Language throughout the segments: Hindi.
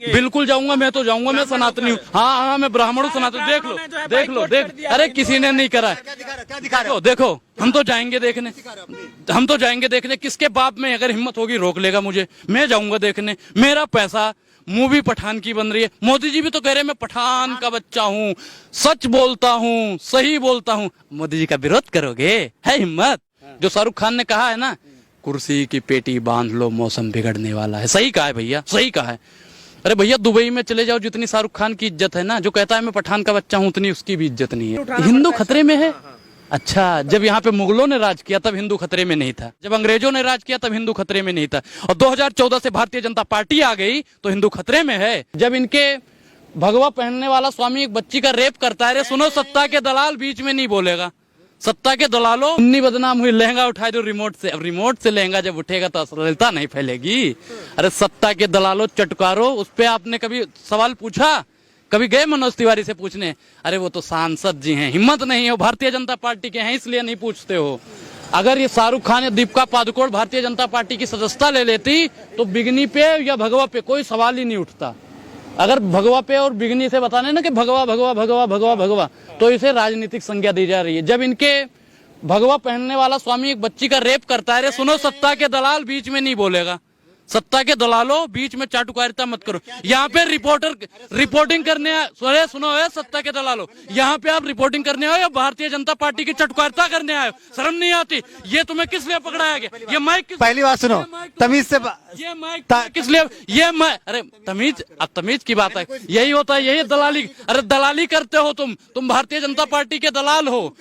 बिल्कुल जाऊंगा, मैं तो जाऊंगा, मैं सनातनी हूँ। हाँ हाँ, मैं ब्राह्मण हूँ, सनातन। देख लो देख लो देख, अरे किसी ने नहीं करा क्या दिखा रहे हो? देखो, हम तो जाएंगे देखने, हम तो जाएंगे देखने। किसके बाप में अगर हिम्मत होगी रोक लेगा मुझे, मैं जाऊंगा देखने। मेरा पैसा, मूवी पठान की बन रही है। मोदी जी भी तो कह रहे हैं मैं पठान का बच्चा हूँ, सच बोलता हूँ, सही बोलता हूँ। मोदी जी का विरोध करोगे? है हिम्मत? जो शाहरुख खान ने कहा है ना, कुर्सी की पेटी बांध लो, मौसम बिगड़ने वाला है। सही कहा है भैया, सही कहा है। अरे भैया, दुबई में चले जाओ, जितनी शाहरुख खान की इज्जत है ना, जो कहता है मैं पठान का बच्चा हूँ, उतनी उसकी भी इज्जत नहीं है। हिंदू खतरे में है? अच्छा, जब यहाँ पे मुगलों ने राज किया तब हिंदू खतरे में नहीं था, जब अंग्रेजों ने राज किया तब हिंदू खतरे में नहीं था, और 2014 से भारतीय जनता पार्टी आ गई तो हिंदू खतरे में है। जब इनके भगवा पहनने वाला स्वामी एक बच्ची का रेप करता है, सुनो, सत्ता के दलाल बीच में नहीं बोलेगा। सत्ता के दलालों, मुन्नी बदनाम हुई, लहंगा उठाए दो रिमोट से। अब रिमोट से लहंगा जब उठेगा तो अश्लीलता नहीं फैलेगी। अरे सत्ता के दलालों, चटकारो, उस पे आपने कभी सवाल पूछा? कभी गए मनोज तिवारी से पूछने? अरे वो तो सांसद जी हैं, हिम्मत नहीं है, भारतीय जनता पार्टी के हैं, इसलिए नहीं पूछते हो। अगर ये शाहरुख खान या दीपिका पादुकोण भारतीय जनता पार्टी की सदस्यता ले लेती तो बिगनी पे या भगवा पे कोई सवाल ही नहीं उठता। अगर भगवा पे और बिगनी से बताने ना कि भगवा भगवा भगवा भगवा भगवा, तो इसे राजनीतिक संज्ञा दी जा रही है। जब इनके भगवा पहनने वाला स्वामी एक बच्ची का रेप करता है, सुनो, सत्ता के दलाल बीच में नहीं बोलेगा। सत्ता के दलालों, बीच में चाटुकारिता मत करो। यहाँ पे रिपोर्टर रिपोर्टिंग करने आए, सुनो है सत्ता के दलालों, यहाँ पे आप रिपोर्टिंग करने आए या भारतीय जनता पार्टी की चटुकारिता करने आए? शर्म नहीं आती? ये तुम्हें किस लिए पकड़ाया गया? ये माइक पहली बात सुनो, तमीज से ये माइक किस लिए? ये अरे तमीज, अब तमीज की बात है, यही होता है, यही दलाली। अरे दलाली करते हो तुम भारतीय जनता पार्टी के दलाल हो।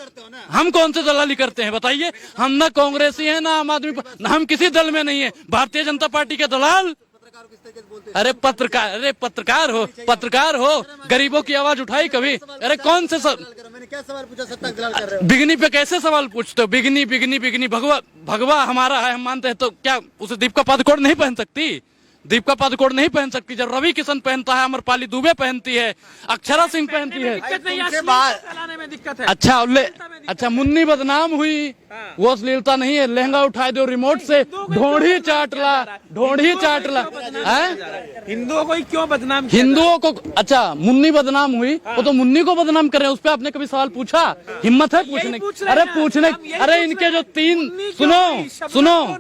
हम कौन से दलाली करते हैं बताइए? हम ना कांग्रेसी हैं, ना आम आदमी, हम किसी दल में नहीं है। भारतीय जनता पार्टी के दलाल? अरे पत्रकार हो, गरीबों की आवाज उठाई कभी? अरे कौन से मैंने क्या सवाल पूछा? सत्ता के दलाल कर रहे हो? बिगनी पे कैसे सवाल पूछते हो? बिगनी बिगनी बिगनी, भगवा भगवा हमारा है, हम मानते हैं, तो क्या उसे दीपिका पादुकोण नहीं पहन सकती? दीपिका पादुकोण नहीं पहन सकती? जब रवि किशन पहनता है, अमरपाली दुबे पहनती है, अक्षरा सिंह पहनती है। दिक्कत है। अच्छा, मुन्नी बदनाम हुई, वो अश्लीलता नहीं है। लहंगा उठाए दो रिमोट से, ढोढ़ी चाट ला। हिंदुओं को क्यों बदनाम? हिंदुओं को? अच्छा, मुन्नी बदनाम हुई, वो तो मुन्नी को बदनाम कर रहे हैं। उस पर आपने कभी सवाल पूछा? हिम्मत है पूछने? अरे पूछने, अरे इनके जो तीन, सुनो,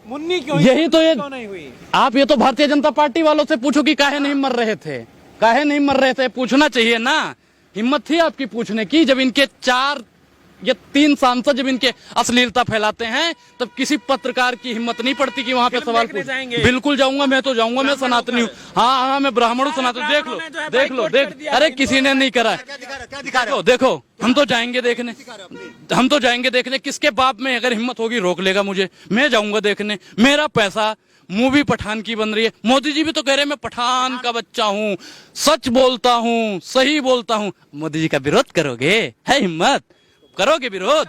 मुन्नी क्यों? यही तो ये नहीं हुई। आप ये तो भारतीय जनता पार्टी वालों से पूछो कि काहे नहीं मर रहे थे, काहे नहीं मर रहे थे, पूछना चाहिए ना। हिम्मत थी आपकी पूछने की? जब इनके 4 या 3 सांसद जब इनके अश्लीलता फैलाते हैं, तब किसी पत्रकार की हिम्मत नहीं पड़ती कि वहां पे सवाल पूछे। बिल्कुल जाऊंगा, मैं तो जाऊंगा, मैं सनातनी हूँ। हाँ हाँ, मैं ब्राह्मण हूँ, सनातन। देख लो देख, अरे किसी ने नहीं करा। क्या दिखा रहे हो? देखो, हम तो जाएंगे देखने, हम तो जाएंगे देखने। किसके बाप में अगर हिम्मत होगी रोक लेगा मुझे, मैं जाऊंगा देखने। मेरा पैसा, मूवी पठान की बन रही है। मोदी जी भी तो कह रहे हैं मैं पठान का बच्चा हूँ, सच बोलता हूँ, सही बोलता हूँ। मोदी जी का विरोध करोगे? है हिम्मत? करोगे विरोध?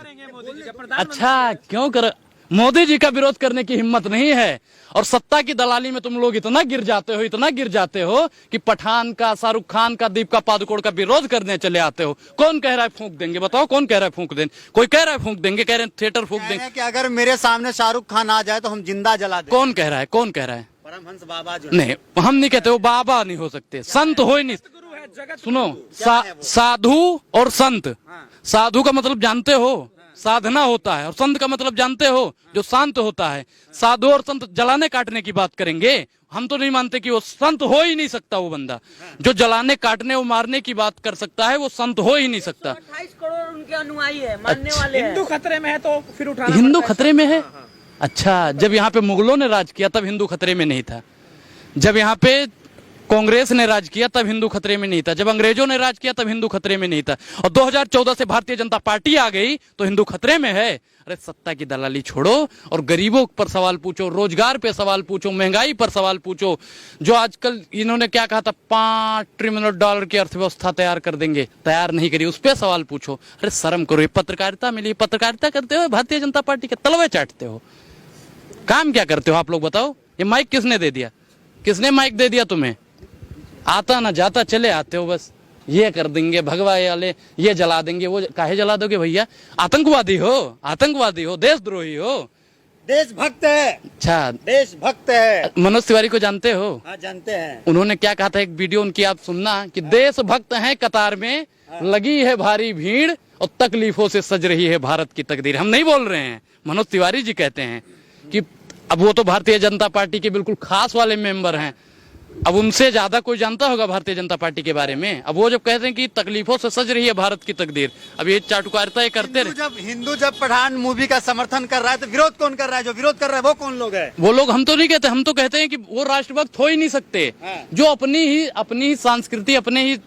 अच्छा, क्यों करो? मोदी जी का विरोध करने की हिम्मत नहीं है। और सत्ता की दलाली में तुम लोग इतना गिर जाते हो कि पठान का, शाहरुख खान का, दीपिका पादुकोण का विरोध करने चले आते हो। कौन कह रहा है फूंक देंगे? बताओ, कौन कह रहा है फूंक देंगे? कोई कह रहा है फूंक देंगे, कह रहे हैं थिएटर फूंक देंगे। कि अगर मेरे सामने शाहरुख खान आ जाए तो हम जिंदा जला दें। कौन कह रहा है? परमहंस बाबा जो नहीं, हम नहीं कहते, वो बाबा नहीं हो सकते, संत हो ही नहीं। सुनो, साधु और संत, साधु का मतलब जानते हो? साधना होता है। और संत का मतलब जानते हो? जो शांत होता है। साधु और संत जलाने काटने की बात करेंगे? हम तो नहीं मानते कि वो संत हो ही नहीं सकता। वो बंदा जो जलाने काटने और मारने की बात कर सकता है, वो संत हो ही नहीं सकता। 28 करोड़ उनके अनुयायी है, मानने वाले हैं। हिंदू खतरे में है तो फिर उठाना। हिंदू खतरे में है? अच्छा, जब यहाँ पे मुगलों ने राज किया तब हिंदू खतरे में नहीं था, जब यहाँ पे कांग्रेस ने राज किया तब हिंदू खतरे में नहीं था, जब अंग्रेजों ने राज किया तब हिंदू खतरे में नहीं था, और 2014 से भारतीय जनता पार्टी आ गई तो हिंदू खतरे में है। अरे सत्ता की दलाली छोड़ो और गरीबों पर सवाल पूछो, रोजगार पे सवाल पूछो, महंगाई पर सवाल पूछो। जो आजकल इन्होंने क्या कहा था, $5 ट्रिलियन की अर्थव्यवस्था तैयार कर देंगे, तैयार नहीं करी, उस पर सवाल पूछो। अरे शर्म करो, ये पत्रकारिता मिली, पत्रकारिता करते हो, भारतीय जनता पार्टी के तलवे चाटते हो। काम क्या करते हो आप लोग बताओ? ये माइक किसने दे दिया? किसने माइक दे दिया तुम्हें? आता ना जाता चले आते हो, बस ये कर देंगे भगवा वाले, ये जला देंगे। वो काहे जला दोगे भैया? आतंकवादी हो, देशद्रोही हो। देशभक्त है, अच्छा, देशभक्त है। मनोज तिवारी को जानते हो? हाँ जानते हैं। उन्होंने क्या कहा था, एक वीडियो उनकी आप सुनना, कि देशभक्त हैं कतार में, लगी है भारी भीड़ और तकलीफों से सज रही है भारत की तकदीर। हम नहीं बोल रहे हैं, मनोज तिवारी जी कहते हैं कि अब वो तो भारतीय जनता पार्टी के बिल्कुल खास वाले मेंबर हैं, अब उनसे ज्यादा कोई जानता होगा भारतीय जनता पार्टी के बारे में। अब वो जब कहते हैं कि तकलीफों से सज रही है भारत की तकदीर, अब ये चाटुकारिता ये करते रहे। हिंदू जब पठान मूवी का समर्थन कर रहा है तो विरोध कौन कर रहा है? जो विरोध कर रहा है वो कौन लोग है? वो लोग, हम तो नहीं कहते, हम तो कहते हैं कि वो राष्ट्रभक्त हो ही नहीं सकते। जो अपनी ही संस्कृति, अपने ही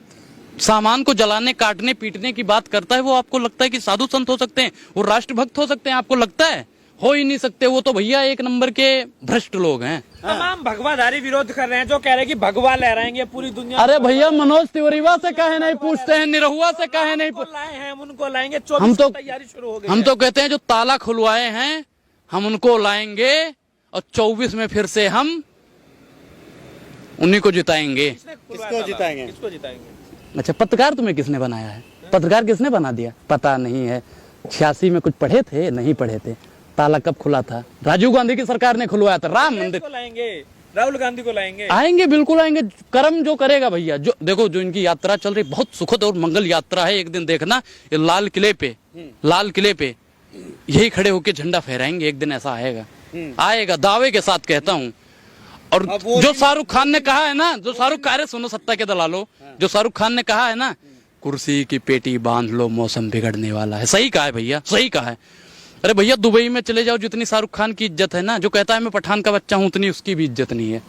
सामान को जलाने, काटने, पीटने की बात करता है, वो आपको लगता है कि साधु संत हो सकते हैं, वो राष्ट्रभक्त हो सकते हैं? आपको लगता है? हो ही नहीं सकते। वो तो भैया एक नंबर के भ्रष्ट लोग हैं। तमाम भगवाधारी विरोध कर रहे हैं, जो कह रहे हैं कि भगवा लहराएंगे पूरी दुनिया। अरे भैया, मनोज तिवारी से काहे नहीं पूछते हैं, निरहुआ से काहे नहीं लाए हैं, हम उनको लाएंगे। हम तो तैयारी शुरू हो गई। हम तो कहते हैं जो ताला खुलवाए हैं हम उनको लाएंगे और 24 में फिर से हम उन्हीं को जिताएंगे। किसको जिताएंगे? किसको जिताएंगे? अच्छा, पत्रकार तुम्हें किसने बनाया है? पत्रकार किसने बना दिया? पता नहीं है। 86 में कुछ पढ़े थे? नहीं पढ़े थे। ताला कब खुला था? राजीव गांधी की सरकार ने खुलवाया था। राम मंदिर को लाएंगे, राहुल गांधी को लाएंगे। आएंगे, बिल्कुल आएंगे। कर्म जो करेगा भैया, जो देखो, जो इनकी यात्रा चल रही, बहुत सुखद और मंगल यात्रा है। एक दिन देखना, ये लाल किले पे यही खड़े होके झंडा फहराएंगे। एक दिन ऐसा आएगा, दावे के साथ कहता हूँ। और जो शाहरुख खान ने कहा है ना, जो शाहरुख कह रहे, सुनो सत्ता के दलालों, जो शाहरुख खान ने कहा है ना, कुर्सी की पेटी बांध लो, मौसम बिगड़ने वाला है। सही कहा है भैया, सही कहा है। अरे भैया, दुबई में चले जाओ, जितनी शाहरुख खान की इज्जत है ना, जो कहता है मैं पठान का बच्चा हूं, उतनी उसकी भी इज्जत नहीं है।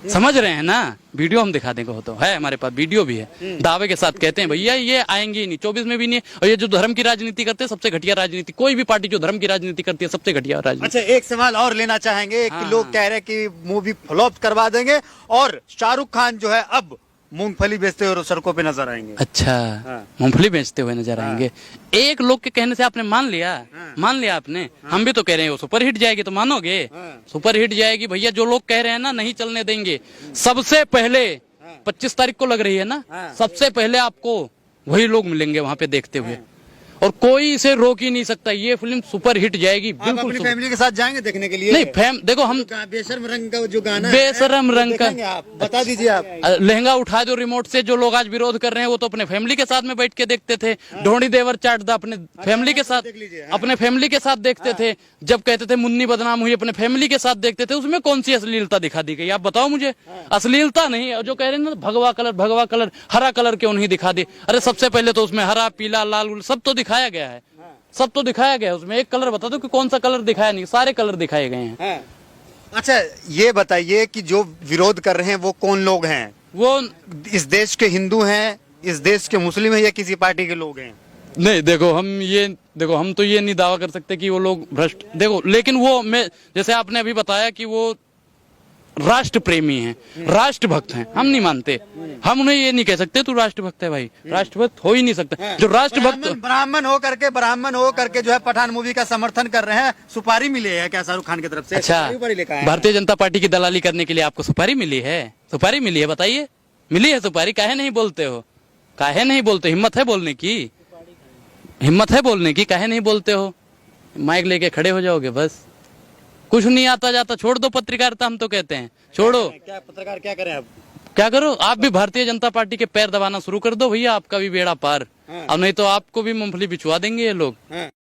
समझ रहे हैं ना? वीडियो हम दिखा देंगे, हो तो है हमारे पास, वीडियो भी है। दावे के साथ कहते हैं भैया ये आएंगे ही नहीं, 24 में भी नहीं। और ये जो धर्म की राजनीति करते हैं, सबसे घटिया राजनीति। कोई भी पार्टी जो धर्म की राजनीति करती है, सबसे घटिया राजनीति। अच्छा, एक सवाल और लेना चाहेंगे कि लोग कह रहे हैं कि मूवी फ्लॉप करवा देंगे और शाहरुख खान जो है अब मूंगफली बेचते हुए सड़कों पे नजर आएंगे। अच्छा, मूंगफली बेचते हुए नजर आएंगे। एक लोग के कहने से आपने मान लिया? मान लिया आपने? हम भी तो कह रहे हैं वो सुपर हिट जाएगी, तो मानोगे? सुपर हिट जाएगी भैया। जो लोग कह रहे हैं ना नहीं चलने देंगे, सबसे पहले 25 तारीख को लग रही है ना, सबसे पहले आपको वही लोग मिलेंगे वहां पे देखते हुए, और कोई इसे रोक ही नहीं सकता। ये फिल्म सुपर हिट जाएगी, बिल्कुल। अपनी फैमिली के साथ जाएंगे देखने के लिए? नहीं, देखो हम बेशरम रंग का जो गाना बेशरम रंग का, आप बता दीजिए। आप लहंगा उठा दो रिमोट से, जो लोग आज विरोध कर रहे हैं वो तो अपने फैमिली के साथ में बैठ के देखते थे। ढोंडी देवर चाट दा अपने फैमिली के साथ, अपने फैमिली के साथ देखते थे। जब कहते थे मुन्नी बदनाम हुई, अपने फैमिली के साथ देखते थे। उसमें कौन सी अश्लीलता दिखा दी गई? आप बताओ मुझे। अश्लीलता नहीं। जो कह रहे हैं ना भगवा कलर, हरा कलर क्यों नहीं दिखा दी? अरे सबसे पहले तो उसमें हरा, पीला, लाल सब तो दिखाया गया है, सब तो दिखाया गया है। उसमें एक कलर बता दो कि कौन सा कलर दिखाया नहीं? सारे कलर दिखाए गए हैं। अच्छा, ये बताइए कि जो विरोध कर रहे हैं वो कौन लोग हैं? वो इस देश के हिंदू हैं, इस देश के मुस्लिम हैं, या किसी पार्टी के लोग हैं? नहीं, देखो हम तो ये नहीं दावा कर सकते कि वो लोग भ्रष्ट, देखो, लेकिन वो मैं जैसे आपने अभी बताया कि वो राष्ट्र प्रेमी हैं, राष्ट्रभक्त हैं। हम नहीं मानते, हम उन्हें ये नहीं कह सकते तू राष्ट्रभक्त है भाई। राष्ट्रभक्त हो ही नहीं सकता। जो राष्ट्रभक्त ब्राह्मण हो करके जो है पठान मूवी का समर्थन कर रहे हैं, सुपारी मिली है क्या शाहरुख खान की तरफ से? अच्छा, भारतीय जनता पार्टी की दलाली करने के लिए आपको सुपारी मिली है? सुपारी मिली है, बताइए। मिली है सुपारी? काहे नहीं बोलते हो? काहे नहीं बोलते? हिम्मत है बोलने की? हिम्मत है बोलने की? काहे नहीं बोलते हो? माइक लेके खड़े हो जाओगे बस। कुछ नहीं आता जाता, छोड़ दो पत्रकारिता। हम तो कहते हैं छोड़ो। क्या पत्रकार क्या करें? अब क्या करो? आप भी भारतीय जनता पार्टी के पैर दबाना शुरू कर दो भैया, आपका भी बेड़ा पार। अब नहीं तो आपको भी मूंगफली बिछवा देंगे ये लोग।